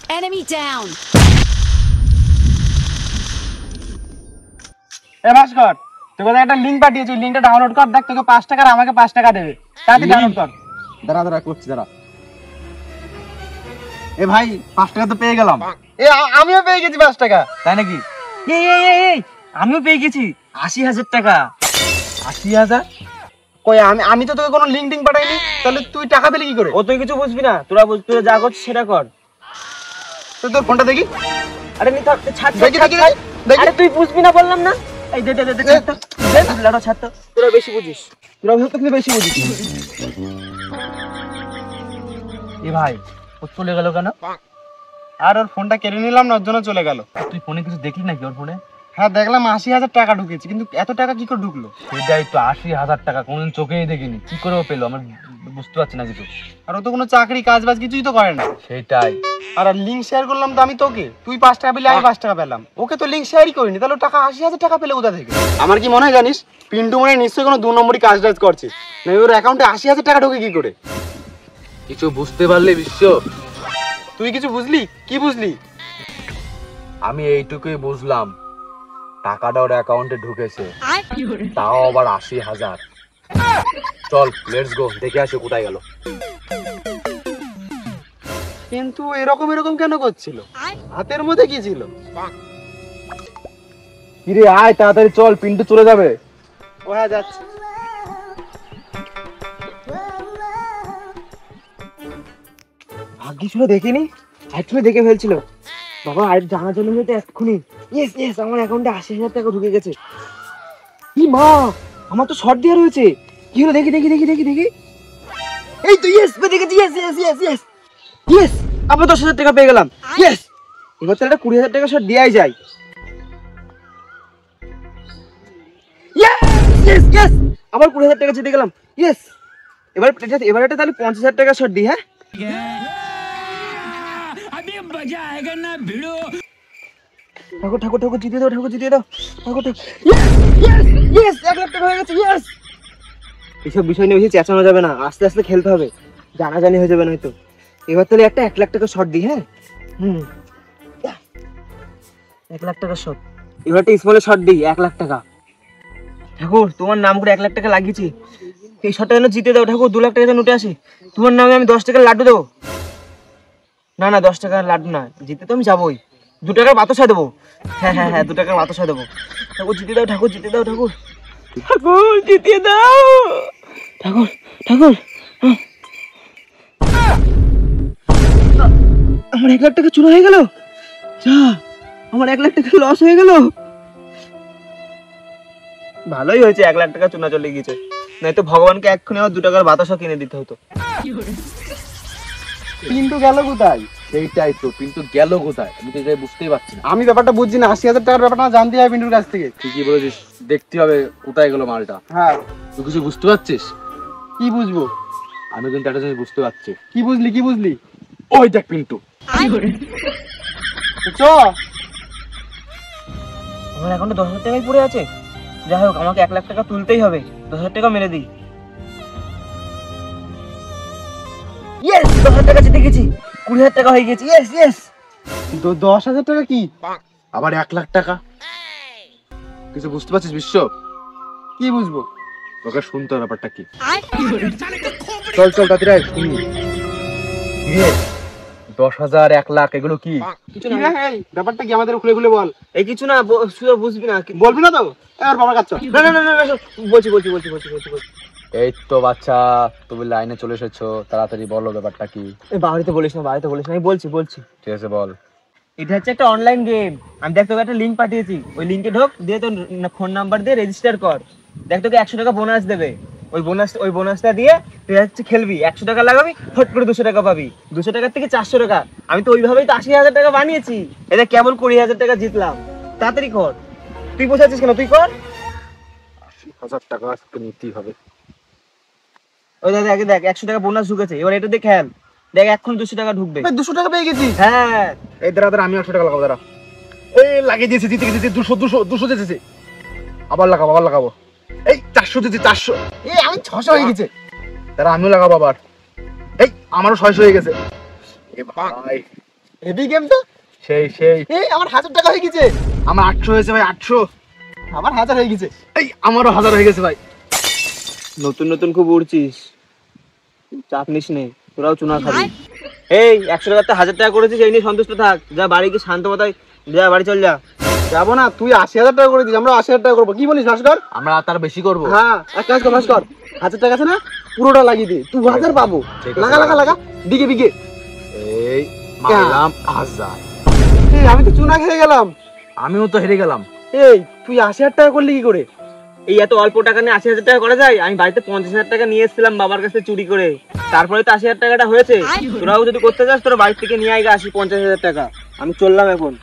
Enemy down. এ ভাস্কর, তোকে একটা link পাঠিয়েছি, লিংকটা ডাউনলোড কর, দেখ তোকে 5 টাকা আর আমাকে 5 টাকা দেবে। তাড়াতাড়ি ডাউনলোড কর। দাঁড়া করছি দাঁড়া। এ ভাই 5 টাকা তো পেয়ে গেলাম। এ আমিও পেয়ে গেছি 5 টাকা। তাই নাকি? এই আমিও পেয়ে গেছি 80,000 টাকা। 80,000? কই আমি তো তোকে কোনো লিংক পাঠাইনি, তাহলে তুই টাকা পেলি কি করে? ও তুই কিছু বুঝবি না, তোরা যা করছিস সেটা কর। তোর ফোনটা দেখি। আরে নি থাক, ছাড় দেখি। আরে তুই বুঝবি না বললাম না। এই দে লাড়া ছাড় তো। তোরা বেশি বুঝিস। এ ভাই ও চলে গেল কেন? আর ওর ফোনটা কেড়ে নিলাম না, ওর জন্য চলে গেল। তুই ফোনে কিছু দেখলি নাকি ওর ফোনে? হ্যাঁ দেখলাম 80,000 টাকা ঢুকেছে, কিন্তু এত টাকা কি করে ঢুকলো? সেটাই তো, 80,000 টাকা কোনদিন চোখেই দেখিনি, কি করে ও পেলো আমার বুঝতে পারছি না কিছু। আর ও তো কোনো চাকরি কাজ বাজ কিছুই তো করে না। সেটাই। আর লিংক শেয়ার করলাম তো আমি তোকে, তুই 5 টাকা পেলে আমি 5 টাকা পেলাম, ওকে তো লিংক শেয়ারই করিনি, তাহলে টাকা 80,000 টাকা পেলে কোথা থেকে? আমার কি মনে হয় জানিস, পিন্টু মনে নিশ্চয়ই কোনো 2 নম্বরই কাজ টাজ করছে, না ওর অ্যাকাউন্টে 80,000 টাকা ঢোকে কি করে? কিছু বুঝতে পারলে বিশ্ব? তুই কিছু বুঝলি? কি বুঝলি? আমি এইটুকুই বুঝলাম, টাকাটা ওর অ্যাকাউন্টে ঢুকেছে, তাও আবার 80,000। চল লেটস গো, দেখে আসো কোথায় গেল। কিন্তু এরকম কেন করছিল? হাতের মধ্যে কি ছিল? কিরে আয় তাড়াতাড়ি চল, পিন্টু চলে যাবে। ও হ্যাঁ যাচ্ছে। ভাগ্যিস দেখিনি, একটু দেখে ফেলছিল বাবা। আর জানার জন্য হয়তো এক্ষুনি। ইয়েস আমার অ্যাকাউন্টে 80,000 টাকা ঢুকে গেছে। কি মা, আমার তো শর্ট দেওয়া রয়েছে। কি হলো দেখি। এই তো ইয়েস পেয়ে দেখেছি। ইয়েস আবার 10,000 টাকা পেয়ে গেলাম। ইয়েস, এবার তাহলে 20,000 টাকা শর্ট দেওয়াই যায়। ইয়েস আবার 20,000 টাকা জিতে গেলাম। ইয়েস, এবার এটা তাহলে 50,000 টাকা শর্ট দিই। হ্যাঁ ঠাকুর জিতে দাও, ইয়েস 1 লাখ টাকা হয়ে গেছে। ইয়েস, এইসব বিষয় নিয়ে বেশি চেঁচানো যাবে না, আস্তে আস্তে খেলতে হবে, জানাজানি হয়ে যাবে নয়তো। এবার তাহলে একটা 1 লাখ টাকা শর্ট দিই। হ্যাঁ 1 লাখ টাকা শর্ট। এবার একটা স্মলে শর্ট দিই 1 লাখ টাকা। ঠাকুর তোমার নাম করে 1 লাখ টাকা লাগিয়েছি, এই শর্টটা যেন জিতে দাও ঠাকুর। 2 লাখ টাকা যেন উঠে আসে, তোমার নামে আমি 10 টাকার লাড্ডু দেবো। না 10 টাকার লাড্ডু না, জিতে তো আমি যাবোই, 2 টাকার বাতাসা দেবো। হ্যাঁ 2 টাকার বাতাসা দেবো। ঠাকুর জিতে দাও, ঠাকুর জিতিয়ে দাও। ঠাকুর আমার 1 লাখ টাকা চুরি হয়ে গেল। আমার 1 লাখ টাকা লস হয়ে গেল। ভালোই হয়েছে 1 লাখ টাকা চুনা চলে গিয়েছে, নয়তো ভগবানকে এক্ষুনি আমার 2 টাকার বাতাসা কিনে দিতে হতো। পিন্টু গেল কোথায়? সেইটাই তো, কিন্তু গেল কোথায় আমি তো এটাই বুঝতেই পারছি না। আমি ব্যাপারটা বুঝছি না, 80,000 টাকার ব্যাপারটা জানতে হবে পিন্টুর কাছ থেকে। ঠিকই বলেছিস, দেখতে হবে কোথায় গেল মালটা। হ্যাঁ তুই কিছু বুঝতে পারছিস? কি বুঝবো? আমি কিন্তু একটা জিনিস বুঝতে পারছি। কি বুঝলি? ওই দেখ পিন্টু। চ আমার অ্যাকাউন্টে 10,000 টাকাই পড়ে আছে। যাই হোক, আমাকে 1 লাখ টাকা তুলতেই হবে, 10,000 টাকা মেরে দিই। ইয়েস 10,000 টাকা জিতে গেছি, 20,000 টাকা হয়ে গেছে। ইয়েস 10,000 টাকা কি? আবার 1 লাখ টাকা। কিছু বুঝতে পারছিস বিশ্ব? কি বুঝবো? তোকে শুনতে হবে ব্যাপারটা কি। চল তাড়াতাড়ি আয় শুনি। 10,000 1 লাখ এগুলো কি? কিছু না, ব্যাপারটা কি আমাদের খুলে বল। এই কিছু না, বুঝবি না। বলবি না তো? এবার বাবার কাছে না বলছি। এই তো বাচ্চা, তুমি লাইনে চলে এসেছো, তাড়াতাড়ি বলো ব্যাপারটা কি। বাড়িতে বলিস না, আমি বলছি। ঠিক আছে বল। এটা হচ্ছে একটা অনলাইন গেম। আমি দেখ তোকে একটা লিংক পাঠিয়েছি, ওই লিংকে ঢোক, দিয়ে তোর ফোন নাম্বার দিয়ে রেজিস্টার কর। দেখ তোকে 100 টাকা বোনাস দেবে। ওই বোনাসটা দিয়ে তুই হচ্ছে খেলবি, 100 টাকা লাগাবি, ফট করে 200 টাকা পাবি। 200 টাকার থেকে 400 টাকা। আমি তো ওইভাবেই তো 80,000 টাকা বানিয়েছি। এটা কেমন 20,000 টাকা জিতলাম। তাড়াতাড়ি কর, তুই বসে আছিস কেন? তুই কর। 80,000 টাকা আজকে নিতেই হবে। ওই দেখ 100 টাকা বোনাস ঢুকেছে, এবার এটা দিয়ে খেল, দেখ এখন 200 টাকা ঢুকবে। 200 টাকা পেয়ে গেছি। হ্যাঁ এই দাঁড়া আমি 100 টাকা লাগাবো, দাঁড়া। এই লাগিয়ে দিয়েছি, জিতে গেছি। 200 যেতেছে। আবার লাগাবো। এই 400 দিয়েছি, 400। এই আমি 600 হয়ে গেছে। দাঁড়া আমিও লাগাবো আবার। এই আমারও 600 হয়ে গেছে। এ ভাই হেভি গেম তো। সেই সেই এই আমার 1000 টাকা হয়ে গেছে। আমার 800 হয়েছে ভাই, 800। আমার 1000 হয়ে গেছে। এই আমারও 1000 হয়ে গেছে ভাই। নতুন নতুন খুব উড়ছিস, চাপ নিস নে, তোরাও চুনা খাবি। এই 100 টাকাতে 1000 টাকা করেছিস, এই নিয়ে সন্তুষ্ট থাক। যা বাড়ি গিয়ে শান্ত মাথায় যা বাড়ি চল যা। যাবো না, তুই 80,000 টাকা করে দিস, আমরা 80,000 টাকা করবো। কি বলিস ভাস্কর? আমরা তার বেশি করব। হ্যাঁ, এক কাজ কর ভাস্কর, 1000 টাকা আছে না, পুরোটা লাগিয়ে দে। 2000 পাবো। ঠিক আছে, লাগা লাগা লাগা, বিগে বিগে। এই মারলাম 1000। এই আমি তো চুনা খেয়ে গেলাম। আমিও তো হেরে গেলাম। এই তুই 80,000 টাকা করলি কি করে? এই এত অল্প টাকা নিয়ে 80,000 টাকা করা যায়? আমি বাড়িতে 50,000 টাকা নিয়ে এসেছিলাম বাবার কাছে চুরি করে, তারপরে তো 80,000 টাকাটা হয়েছে। তোরাও যদি করতে চাস তোরা বাড়ি থেকে নিয়ে আয় 50,000 টাকা। আমি চললাম এখন।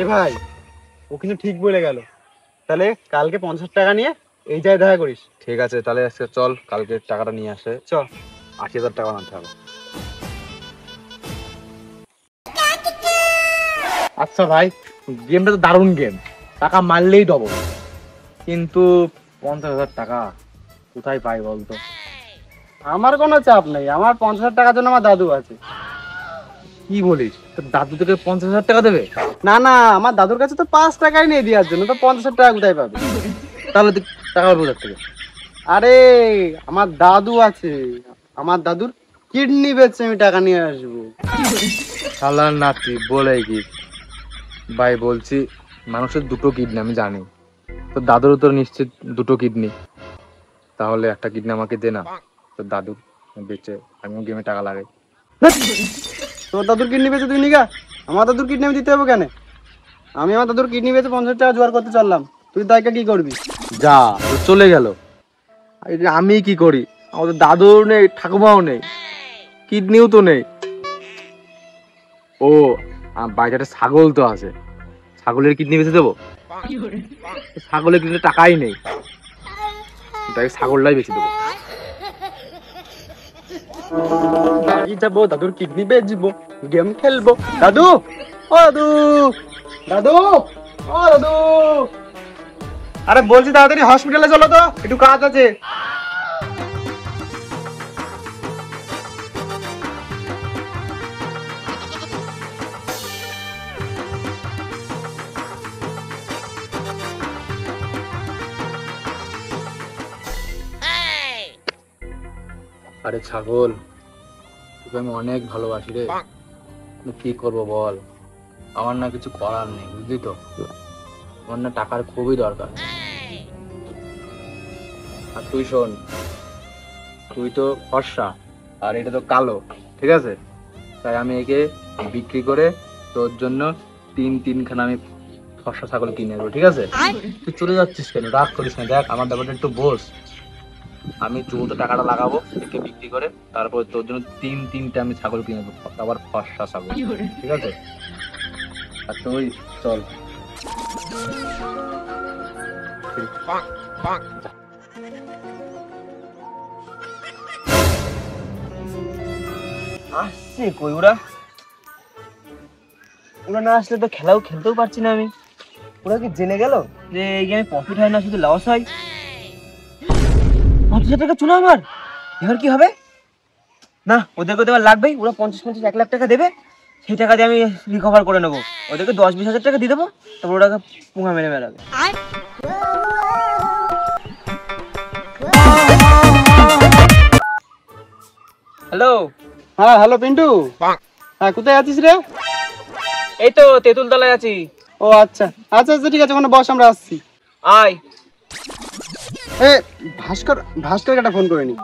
এ ভাই, ও কিন্তু ঠিক বলে গেল। তাহলে কালকে 50 টাকা নিয়ে এই জায়গায় দেখা করিস। ঠিক আছে, তাহলে আজকে চল, কালকে টাকাটা নিয়ে আসে। চল। 80,000 টাকা আনতে হবে। আচ্ছা ভাই, গেমটা তো দারুণ গেম, টাকা মারলেই ডবল, কিন্তু 50,000 টাকা কোথায় পাই বলতো? আমার কোনো চাপ নেই, আমার 50,000 টাকার জন্য আমার দাদু আছে। কি বলিস, তোর দাদু তোকে 50,000 টাকা দেবে? না না, আমার দাদুর কাছে তো 5 টাকাই নেই দেওয়ার জন্য, তো 50,000 টাকা কোথায় পাবে? তাহলে তুই টাকা পাবো কোথা থেকে? আরে আমার দাদু আছে, আমার দাদুর কিডনি বেচে আমি টাকা নিয়ে আসবো। শালার নাতি বলে কি ভাই, বলছি মানুষের দুটো কিডনি আমি জানি, তো দাদুরও তো নিশ্চিত দুটো কিডনি, তাহলে একটা কিডনি আমাকে দে না, তো দাদু বেচে আমিও গেমে টাকা লাগাই। তোর দাদুর কিডনি বেচে তুই নিগা, আমার দাদুর কিডনি আমি দিতে হবে কেন? আমি আমার দাদুর কিডনি বেচে 50,000 টাকা জোগাড় করতে চললাম, তুই দায়িকা কি করবি? যা, তো চলে গেল। আমি কি করি? আমাদের দাদুও নেই, ঠাকুমাও নেই, কিডনিও তো নেই। ও, বাড়িতে একটা ছাগল তো আছে, ছাগলের কিডনি বেচে দেবো? ছাগলের কিডনি টাকাই নেই, তাই ছাগলটাই বেচে দেবো। বাড়ি যাবো, দাদুর কিডনি বেচবো, গেম খেলবো। দাদু, ও দাদু, দাদু, ও দাদু। আরে বলছি তাড়াতাড়ি হসপিটালে চলো তো, একটু কাজ আছে। আরে ছাগল, তোকে আমি অনেক ভালোবাসি রে, কিন্তু কি করবো বল, আমার না কিছু করার নেই, বুঝলি তো, আমার না টাকার খুবই দরকার। আর তুই শোন, তুই তো ফর্সা আর এটা তো কালো, ঠিক আছে, তাই আমি একে বিক্রি করে তোর জন্য তিনখানা আমি ফর্সা ছাগল কিনে নেবো, ঠিক আছে? তুই চলে যাচ্ছিস কেন? রাগ করিস না, দেখ আমার ব্যাপারটা একটু বোঝ। আমি চুমুতে টাকাটা লাগাবো একে বিক্রি করে, তারপর তোর জন্য তিনটে আমি ছাগল কিনে নেবো, আবার ফর্সা ছাগল, ঠিক আছে? আর তুই চল। আসছে কই ওরা? ওরা না আসলে তো খেলাও খেলতেও পারছি না আমি। ওরা কি জেনে গেল যে এই গেমে প্রফিট হয় না, শুধু লস হয়? 50,000 টাকা চুনা আমার, এবার কি হবে? না, ওদেরকে তো এবার লাগবেই, ওরা 50 1 লাখ টাকা দেবে, সেই টাকা দিয়ে আমি রিকভার করে নেবো। ওদেরকে 10-20 হাজার টাকা দিয়ে দেবো, তারপর ওটাকে পুঙা মেরে বেড়াবে। হ্যালো। হ্যাঁ হ্যালো পিন্টু, হ্যাঁ কোথায় আছিস রে? এই তো তেঁতুল তলায় আছি। ও আচ্ছা আচ্ছা আচ্ছা, ঠিক আছে, ওখানে বস, আমরা আসছি। আয়। এ ভাস্কর একটা ফোন করে নি।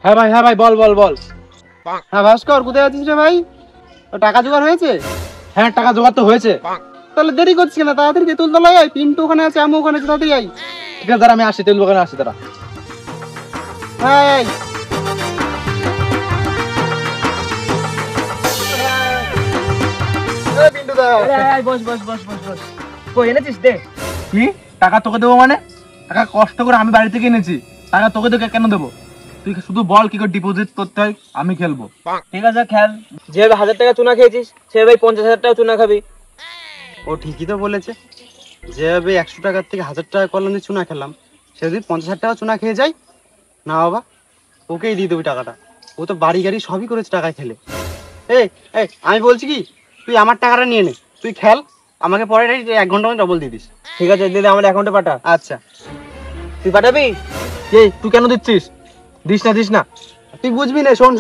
হ্যাঁ ভাই বল বল বল। হ্যাঁ ভাস্কর, কোথায় আছিস রে ভাই? টাকা জোগাড় হয়েছে? হ্যাঁ, টাকা জোগাড় তো হয়েছে। তাহলে দেরি করছিস না, তাড়াতাড়ি তেঁতুল তলায় আয়, পিন্টু ওখানে আছে, আমি ওখানে আছি, তাড়াতাড়ি আয়। ঠিক আছে, আমি আসি, তেল দোকানে আসি তারা। হ্যাঁ পিন্টু দা, বস বস বস বস বস। কই এনেছিস দে। কি টাকা তোকে দেবো মানে? টাকা কষ্ট করে আমি বাড়ি থেকে এনেছি, টাকা তোকে তোকে কেন দেবো? তুই শুধু বল কি করে ডিপোজিট করতে হয়, আমি খেলবো। ঠিক আছে খেল, যেভাবে 1000 টাকা চুনা খেয়েছিস সেভাবে 50,000 টাকা চুনা খাবি। ও ঠিকই তো বলেছে। যেভাবে 100 টাকার থেকে 1000 টাকা করলাম যে চুনা খেলাম, সে যদি 50,000 টাকা চুনা খেয়ে যায়, না বাবা ওকেই দিয়ে দেবো টাকাটা। ও তো বাড়ি গাড়ি সবই করেছে টাকায় খেলে। এই এই আমি বলছি কি, তুই আমার টাকাটা নিয়ে নে, তুই খেল, আমাকে পরে 1 ঘন্টা মধ্যে ডবল দিয়ে দিস। ঠিক আছে, দিদি আমার অ্যাকাউন্টে পাঠা। আচ্ছা। তুই পাঠাবি? এই তুই কেন দিচ্ছিস? দিস না তুই বুঝবি না। শোন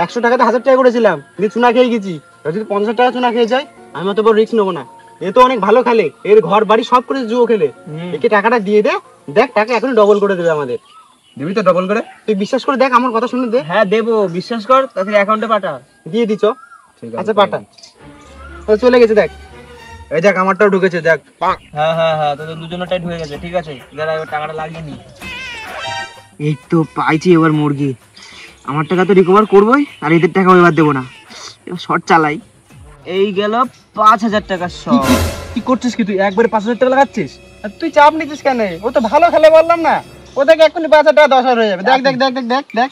100 টাকাতে 1000 টাকা করেছিলাম, দিয়ে চুনা খেয়ে গেছি। যদি 50 টাকা চুনা খেয়ে যায়, আমি অত বড় রিস্ক নেবো না। এ তো অনেক ভালো খেলে, এর ঘর বাড়ি সব করে জুয়ো খেলে। একে টাকাটা দিয়ে দে, দেখ টাকা এখনই ডবল করে দেবে আমাদের। দিবি তো ডবল করে? তুই বিশ্বাস করে দেখ, আমার কথা শুনে দে। হ্যাঁ দেবো, বিশ্বাস কর, তাড়াতাড়ি অ্যাকাউন্টে পাঠা। দিয়ে দিছ? ঠিক আছে, আচ্ছা পাঠা। ও চলে গেছে দেখ। এই দেখ আমারটাও ঢুকেছে দেখ। হ্যাঁ হ্যাঁ হ্যাঁ, তোদের দুজনেরটাই ঢুকে গেছে। ঠিক আছে, দাঁড়া এবার টাকাটা লাগিয়ে নি। এই তো পাইছি এবার মুরগি। আমার টাকা তো রিকভার করবোই, আর এদের টাকা এবার দেবো না। এবার শর্ট চালাই। এই গেল 5,000 টাকার শর্ট। কি করছিস কি তুই? একবারে 5,000 টাকা লাগাচ্ছিস? আর তুই চাপ নিচ্ছিস কেন? ও তো ভালো খেলে বললাম না, ও থেকে এক্ষুনি 5,000 টাকা 10,000 হয়ে যাবে। দেখ দেখ দেখ দেখ দেখ দেখ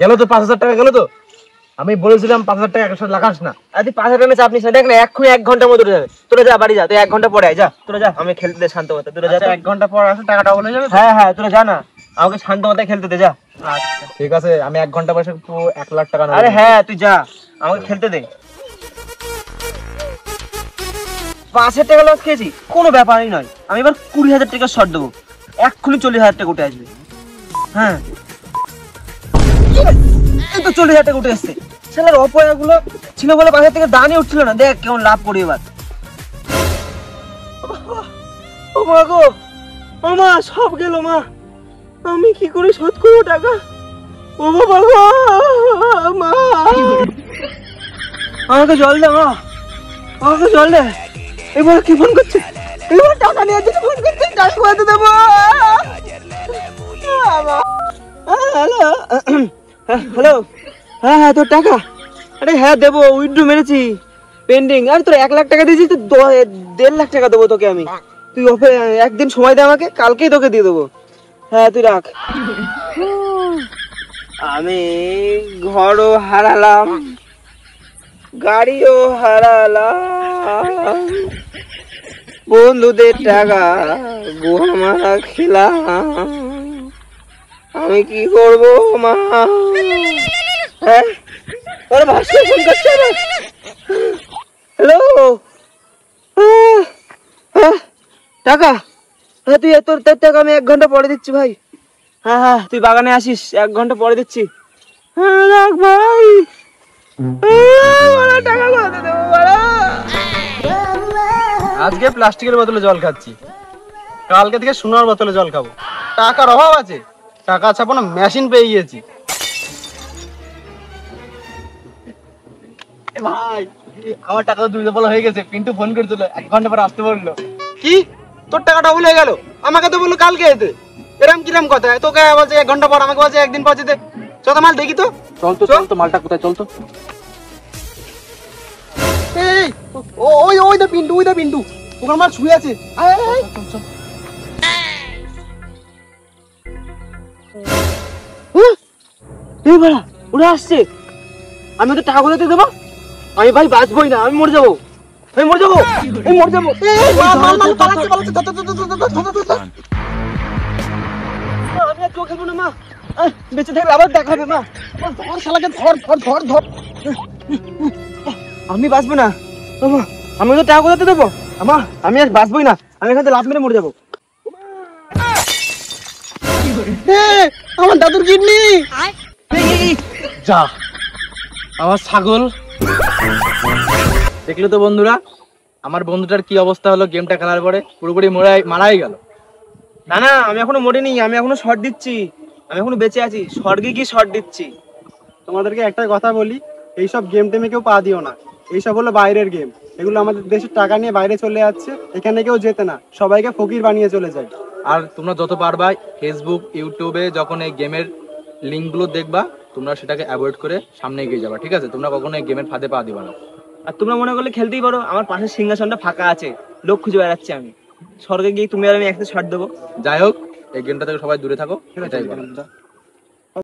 গেল তো 5,000 টাকা গেল তো। আমি বলেছিলাম 5,000 টাকা একসাথে লাগাস না। আর তুই 5,000 টাকা চাপ নিস না। দেখ না এক্ষুনি 1 ঘন্টার মধ্যে উঠে যাবে। তোরা যা বাড়ি যা, তুই 1 ঘন্টা পরে আয়। যা তোরা যা, আমি খেলতে দে শান্ত মতো। তোরা যা, 1 ঘন্টা পর আসলে টাকা ডবল হয়ে যাবে। হ্যাঁ হ্যাঁ তোরা যা না, আমাকে শান্ত মতো খেলতে দে। যা। আচ্ছা ঠিক আছে, আমি 1 ঘন্টা পরে 1 লাখ টাকা নেব। আরে হ্যাঁ তুই যা, আমাকে খেলতে দে। 5,000 টাকা লস খেয়েছি, কোনো ব্যাপারই নয়। আমি এবার 20,000 টাকা শর্ট দেবো। এক্ষুনি 40,000 টাকা উঠে আসবে। হ্যাঁ এই তো 40,000 টাকা উঠে আসছে। ছেলের অপয়াগুলো ছিল বলে 5,000 টাকা দানই উঠছিল না। দেখ কেমন লাভ করি এবার। ও মা গো, ও মা সব গেল মা। আমি কি করে শোধ করবো টাকা? ও বাবা গো মা, আমাকে জল দে মা, আমাকে জল দে। এবার কি ফোন করছে? এবার টাকা নিয়ে যেতে ফোন করছে, টাকা কোথায় দেবো? হ্যালো হ্যালো, হ্যাঁ হ্যাঁ তোর টাকা? আরে হ্যাঁ দেবো, উইথড্র মেরেছি, পেন্ডিং। আরে তোর 1 লাখ টাকা দিয়েছিস তো, 1.5 লাখ টাকা দেবো তোকে আমি। তুই একদিন সময় দে আমাকে, কালকেই তোকে দিয়ে দেবো। হ্যাঁ তুই রাখ। আমি ঘরও হারালাম, গাড়িও হারালাম, বন্ধুদের টাকা গুহা মারা খেলাম। আমি কি করবো মা? হ্যাঁ তোর ভাস্কর ফোন করছে। হ্যালো, টাকা? হ্যাঁ তুই তোর টাকা আমি 1 ঘন্টা পরে দিচ্ছি ভাই। হ্যাঁ হ্যাঁ তুই বাগানে আসিস, 1 ঘন্টা পরে দিচ্ছি। হ্যাঁ রাখ ভাই। টাকা কোথায় দেবো বলো? আজকে প্লাস্টিকের বোতলে জল খাচ্ছি, কালকে থেকে সোনার বোতলে জল খাবো। টাকার অভাব আছে? টাকা ছাপানো মেশিন পেয়ে গিয়েছি। ভাই আমার টাকা তো 2 ডবল হয়ে গেছে। পিন্টু ফোন করেছিল, 1 ঘন্টা পর আসতে বললো। কি তোর টাকা ডবল হয়ে গেল? আমাকে তো বললো কালকে এতে। এরম কিরম কথা? তোকে বলছে 1 ঘন্টা পর, আমাকে বলছে 1 দিন পর যেতে। চল তো মাল দেখি তো। চল তো চল তো, মালটা কোথায়? চল তো। এই ওই ওই দা পিন্টু, ওই দা পিন্টু, ওখানে মাল শুয়ে আছে। আয় আয় আয়। এই বাড়া ওরা আসছে। আমি তো টাকা কোথায় দেবো? আমি ভাই বাঁচবই না, আমি মরে যাবো, আমি মরে যাবো, আমি মরে যাবো। আমি আর চোখ খেলবো না মা, বেঁচে থাকলে আবার দেখা হবে মা। ধর শালাকে, ধর ধর ধর ধর। আমি বাঁচবো না। আমি তো টাকা কোথাতে দেবো? আমি আর বাঁচবই না, আমি এখান থেকে লাফ মেরে মরে যাবো। আমার দাদুর কিডনি। যা আমার ছাগল। দেখলে তো বন্ধুরা, আমার বন্ধুটার কি অবস্থা হলো গেমটা খেলার পরে, পুরোপুরি মারাই গেল। না না আমি এখনো মরিনি, আমি এখনো শর্ট দিচ্ছি, আমি এখনো বেঁচে আছি, স্বর্গে গিয়ে শর্ট দিচ্ছি। তোমাদেরকে একটা কথা বলি, এইসব গেম টেমে কেউ পা দিও না। এইসব হলো বাইরের গেম, এগুলো আমাদের দেশের টাকা নিয়ে বাইরে চলে যাচ্ছে। এখানে কেউ যেতে না, সবাইকে ফকির বানিয়ে চলে যায়। আর তোমরা যত পারবা ফেসবুক ইউটিউবে যখন এই গেমের লিঙ্কগুলো দেখবা, তোমরা সেটাকে অ্যাভয়েড করে সামনে এগিয়ে যাবা, ঠিক আছে? তোমরা কখনো এই গেমের ফাঁদে পা দিবা না। আর তোমরা মনে করলে খেলতেই পারো, আমার পাশের সিংহাসনটা ফাঁকা আছে, লোক খুঁজে বেড়াচ্ছি আমি। স্বর্গে গিয়ে তুমি আর আমি একসাথে শর্ট দেবো। যাই হোক, এই গেমটা থেকে সবাই দূরে থাকো, এটাই বলা।